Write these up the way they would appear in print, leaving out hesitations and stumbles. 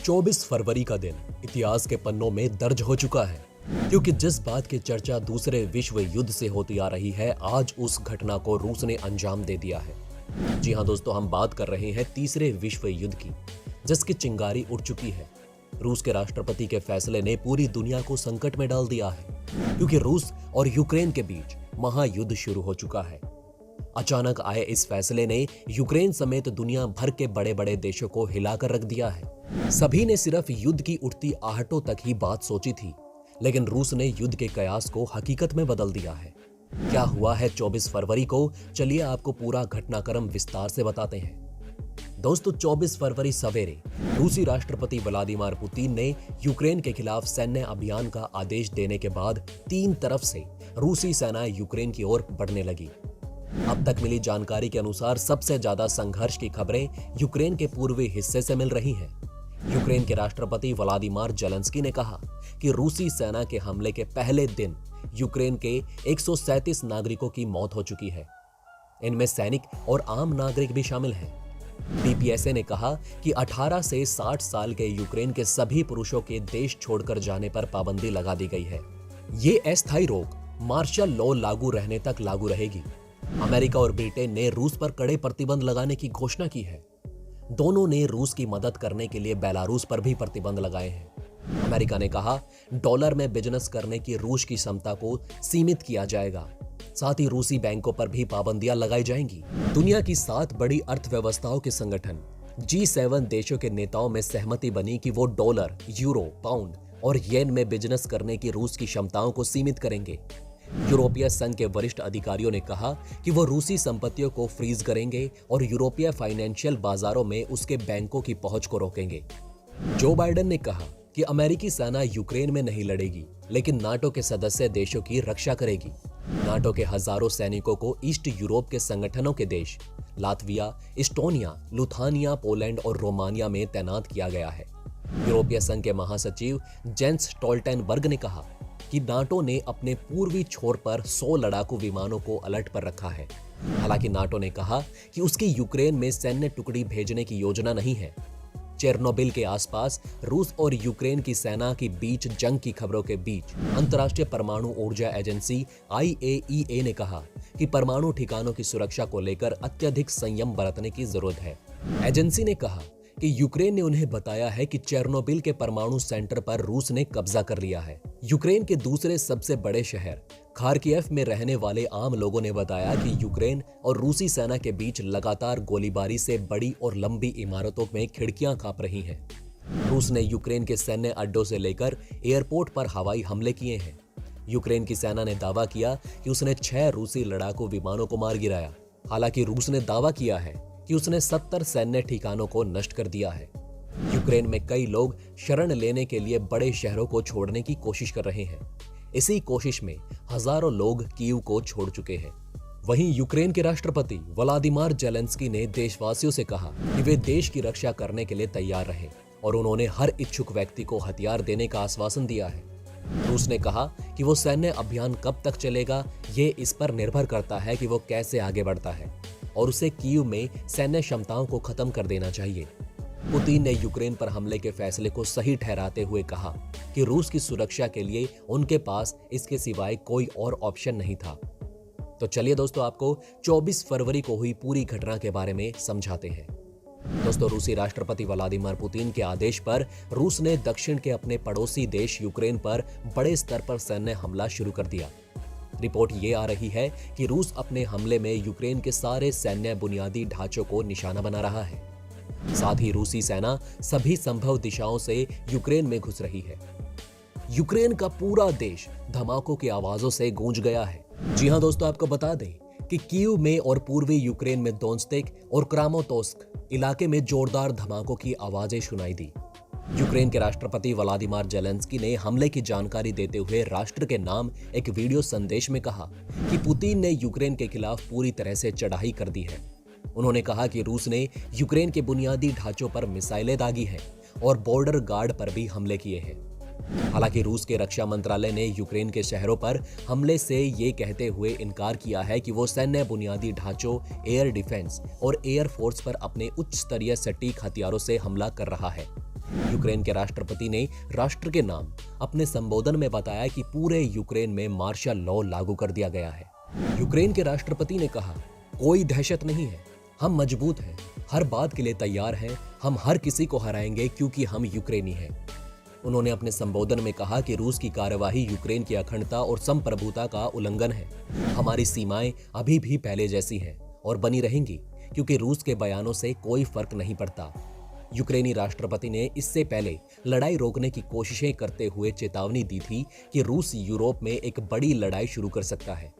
24 फरवरी का दिन इतिहास के पन्नों में दर्ज हो चुका है, क्योंकि जिस बात की चर्चा दूसरे विश्व युद्ध से होती आ रही है, आज उस घटना को रूस ने अंजाम दे दिया है। जी हां दोस्तों, हम बात कर रहे हैं तीसरे विश्व युद्ध की, जिसकी चिंगारी उड़ चुकी है। रूस के राष्ट्रपति के फैसले ने पूरी दुनिया को संकट में डाल दिया है, क्योंकि रूस और यूक्रेन के बीच महायुद्ध शुरू हो चुका है। अचानक आए इस फैसले ने यूक्रेन समेत दुनिया भर के बड़े बड़े देशों को हिलाकर रख दिया है। सभी ने सिर्फ युद्ध की उठती आहटों तक ही बात सोची थी, लेकिन रूस ने युद्ध के कयास को हकीकत में बदल दिया है। क्या हुआ है 24 फरवरी को, चलिए आपको पूरा घटनाक्रम विस्तार से बताते हैं। दोस्तों, 24 फरवरी सवेरे रूसी राष्ट्रपति व्लादिमीर पुतिन ने यूक्रेन के खिलाफ सैन्य अभियान का आदेश देने के बाद तीन तरफ से रूसी सेना यूक्रेन की ओर बढ़ने लगी। अब तक मिली जानकारी के अनुसार सबसे ज्यादा संघर्ष की खबरें यूक्रेन के पूर्वी हिस्से से मिल रही हैं। यूक्रेन के राष्ट्रपति व्लादिमीर जेलेंस्की ने कहा कि रूसी सेना के हमले के पहले दिन यूक्रेन के 137 नागरिकों की मौत हो चुकी है। इनमें सैनिक और आम नागरिक भी शामिल हैं। डीपीएसए ने कहा कि 18 से 60 साल के यूक्रेन के सभी पुरुषों के देश छोड़कर जाने पर पाबंदी लगा दी गई है। ये अस्थायी रोक मार्शल लॉ लागू रहने तक लागू रहेगी। अमेरिका और ब्रिटेन ने रूस पर कड़े प्रतिबंध लगाने की घोषणा की है। दोनों ने रूस की मदद करने के लिए बेलारूस पर भी प्रतिबंध लगाए हैं। अमेरिका ने कहा, डॉलर में बिजनेस करने की रूस की क्षमता को सीमित किया जाएगा। साथ ही रूसी बैंकों पर भी पाबंदियां लगाई जाएंगी। दुनिया की 7 बड़ी अर्थव्यवस्थाओं के संगठन G7 देशों के नेताओं में सहमति बनी कि वो डॉलर, यूरो, पाउंड और येन में बिजनेस करने की रूस की क्षमताओं को सीमित करेंगे। यूरोपीय संघ के वरिष्ठ अधिकारियों ने कहा कि वो रूसी संपत्तियों को फ्रीज करेंगे और यूरोपीय फाइनेंशियल बाजारों में उसके बैंकों की पहुंच को रोकेंगे। जो बाइडेन ने कहा कि अमेरिकी सेना यूक्रेन में नहीं लड़ेगी, लेकिन नाटो के सदस्य देशों की रक्षा करेगी। नाटो के हजारों सैनिकों को ईस्ट यूरोप के संगठनों के देश लातविया, इस्टोनिया, लुथानिया, पोलैंड और रोमानिया में तैनात किया गया है। यूरोपीय संघ के महासचिव जेंस स्टोल्टेनबर्ग ने कहा कि नाटो ने अपने पूर्वी छोर पर 100 लड़ाकू विमानों को अलर्ट पर रखा है। हालांकि नाटो ने कहा कि उसकी यूक्रेन में सैन्य टुकड़ी भेजने की योजना नहीं है। चेरनोबिल के आसपास रूस और यूक्रेन की सेना के बीच जंग की खबरों के बीच अंतर्राष्ट्रीय परमाणु ऊर्जा एजेंसी IAEA ने कहा कि परमाणु ठिकानों की सुरक्षा को लेकर अत्यधिक संयम बरतने की जरूरत है। एजेंसी ने कहा कि यूक्रेन ने उन्हें बताया है कि चेरनोबिल के परमाणु सेंटर पर रूस ने कब्जा कर लिया है। यूक्रेन के दूसरे सबसे बड़े शहर खार्किव में रहने वाले आम लोगों ने बताया कि यूक्रेन और रूसी सेना के बीच लगातार गोलीबारी से बड़ी और लंबी इमारतों में खिड़कियां कांप रही हैं। रूस ने यूक्रेन के सैन्य अड्डों से लेकर एयरपोर्ट पर हवाई हमले किए हैं। यूक्रेन की सेना ने दावा किया कि उसने 6 रूसी लड़ाकू विमानों को मार गिराया। हालांकि रूस ने दावा किया है कि उसने 70 सैन्य ठिकानों को नष्ट कर दिया है। यूक्रेन में कई लोग शरण लेने के लिए बड़े शहरों को छोड़ने की कोशिश कर रहे हैं। इसी कोशिश में हजारों लोग कीव को छोड़ चुके हैं। वहीं यूक्रेन के राष्ट्रपति व्लादिमीर जेलेंस्की ने देशवासियों से कहा कि वे देश की रक्षा करने के लिए तैयार रहें और उन्होंने हर इच्छुक व्यक्ति को हथियार देने का आश्वासन दिया है। रूस ने कहा कि वो सैन्य अभियान कब तक चलेगा, ये इस पर निर्भर करता है कि वो कैसे आगे बढ़ता है और उसे कीव में सैन्य क्षमताओं को खत्म कर देना चाहिए। पुतिन ने यूक्रेन पर हमले के फैसले को सही ठहराते हुए कहा कि रूस की सुरक्षा के लिए उनके पास इसके सिवाय कोई और ऑप्शन नहीं था। तो चलिए दोस्तों, आपको 24 फरवरी को हुई पूरी घटना के बारे में समझाते हैं। दोस्तों, रूसी राष्ट्रपति व्लादिमीर पुतिन के आदेश पर रूस ने दक्षिण के अपने पड़ोसी देश यूक्रेन पर बड़े स्तर पर सैन्य हमला शुरू कर दिया। रिपोर्ट ये आ रही है कि रूस अपने हमले में यूक्रेन के सारे सैन्य बुनियादी ढांचों को निशाना बना रहा है। साथ ही रूसी सेना सभी संभव दिशाओं से यूक्रेन में घुस रही है। यूक्रेन का पूरा देश धमाकों की आवाजों से गूंज गया है। जी हां दोस्तों, आपको बता दें कि कीव में और पूर्वी यूक्रेन में दोनेत्स्क और क्रामातोर्स्क इलाके में जोरदार धमाकों की आवाजें सुनाई दी। यूक्रेन के राष्ट्रपति व्लादिमीर जेलेंस्की ने हमले की जानकारी देते हुए राष्ट्र के नाम एक वीडियो संदेश में कहा कि पुतिन ने यूक्रेन के खिलाफ पूरी तरह से चढ़ाई कर दी है। उन्होंने कहा कि रूस ने यूक्रेन के बुनियादी ढांचों पर मिसाइलें दागी हैं और बॉर्डर गार्ड पर भी हमले किए हैं। हालांकि रूस के रक्षा मंत्रालय ने यूक्रेन के शहरों पर हमले से ये कहते हुए इनकार किया है कि वो सैन्य बुनियादी ढांचों, एयर डिफेंस और एयर फोर्स पर अपने उच्च स्तरीय सटीक हथियारों से हमला कर रहा है। यूक्रेन के राष्ट्रपति ने राष्ट्र के नाम अपने संबोधन में बताया कि पूरे यूक्रेन में मार्शल लॉ लागू कर दिया गया है। यूक्रेन के राष्ट्रपति ने कहा, कोई दहशत नहीं है, हम मजबूत हैं, हर बात के लिए तैयार हैं, हम हर किसी को हराएंगे क्योंकि हम यूक्रेनी हैं। उन्होंने अपने संबोधन में कहा कि रूस की कार्यवाही यूक्रेन की अखंडता और संप्रभुता का उल्लंघन है। हमारी सीमाएं अभी भी पहले जैसी हैं और बनी रहेंगी क्योंकि रूस के बयानों से कोई फर्क नहीं पड़ता। यूक्रेनी राष्ट्रपति ने इससे पहले लड़ाई रोकने की कोशिशें करते हुए चेतावनी दी थी कि रूस यूरोप में एक बड़ी लड़ाई शुरू कर सकता है।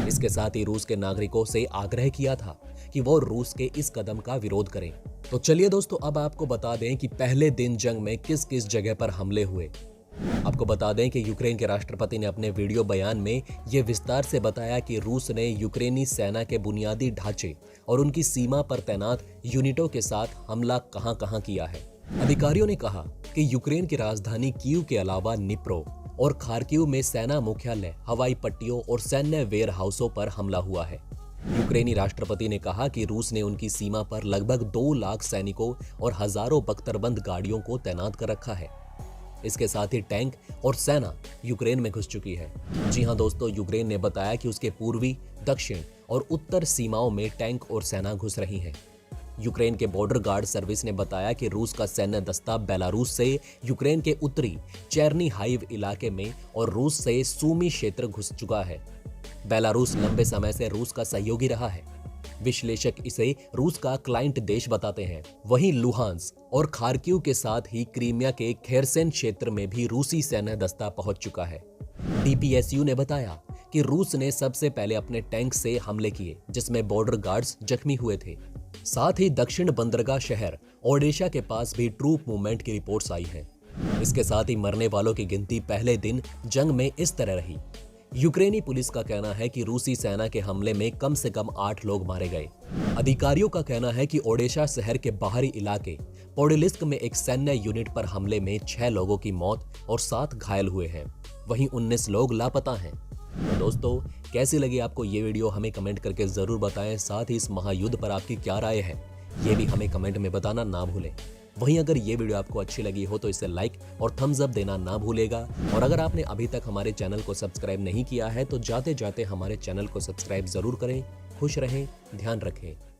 इसके साथ ही रूस के नागरिकों से आग्रह किया था कि वो रूस के इस कदम का विरोध करें। तो चलिए दोस्तों, अब आपको बता दें कि पहले दिन जंग में किस किस जगह पर हमले हुए। आपको बता दें कि यूक्रेन के राष्ट्रपति ने अपने वीडियो बयान में यह विस्तार से बताया कि रूस ने यूक्रेनी सेना के बुनियादी ढांचे और उनकी सीमा पर तैनात यूनिटों के साथ हमला कहां-कहां किया है। अधिकारियों ने कहा कि यूक्रेन की राजधानी कीव के अलावा निप्रो और खार्किव में सेना मुख्यालय, हवाई पट्टियों और सैन्य वेयर हाउसों पर हमला हुआ है। यूक्रेनी राष्ट्रपति ने कहा कि रूस ने उनकी सीमा पर लगभग 2 लाख सैनिकों और हजारों बख्तरबंद गाड़ियों को तैनात कर रखा है। इसके साथ ही टैंक और सेना यूक्रेन में घुस चुकी है। जी हां दोस्तों, यूक्रेन ने बताया कि उसके पूर्वी, दक्षिण और उत्तर सीमाओं में टैंक और सेना घुस रही है। यूक्रेन के बॉर्डर गार्ड सर्विस ने बताया कि रूस का सैन्य दस्ता बेलारूस से यूक्रेन के उत्तरी चेर्निहाइव इलाके में और रूस से सूमी क्षेत्र घुस चुका है। बेलारूस लंबे समय से रूस का सहयोगी रहा है। विश्लेषक इसे रूस का क्लाइंट देश बताते हैं। वहीं लुहांस्क और खार्किव के साथ ही क्रीमिया के खेरसन क्षेत्र में भी रूसी सैन्य दस्ता पहुंच चुका है। डीपीएसयू ने बताया कि रूस ने सबसे पहले अपने टैंक से हमले किए, जिसमें बॉर्डर गार्ड्स जख्मी हुए थे। साथ ही दक्षिण बंदरगाह शहर ओडेशा के पास भी ट्रूप मूवमेंट की रिपोर्ट्स आई हैं। इसके साथ ही मरने वालों की गिनती पहले दिन जंग में इस तरह रही। यूक्रेनी पुलिस का कहना है कि रूसी सेना के हमले में कम से कम 8 लोग मारे गए। अधिकारियों का कहना है कि ओडेशा शहर के बाहरी इलाके पोडिलिस्क में एक सैन्य यूनिट पर हमले में 6 लोगों की मौत और 7 घायल हुए हैं। वहीं 19 लोग लापता हैं। तो दोस्तों, कैसी लगी आपको ये वीडियो हमें कमेंट करके जरूर बताएं। साथ ही इस महायुद्ध पर आपकी क्या राय है ये भी हमें कमेंट में बताना ना भूलें। वहीं अगर ये वीडियो आपको अच्छी लगी हो तो इसे लाइक और थम्स अप देना ना भूलेगा। और अगर आपने अभी तक हमारे चैनल को सब्सक्राइब नहीं किया है तो जाते जाते हमारे चैनल को सब्सक्राइब जरूर करें। खुश रहें, ध्यान रखें।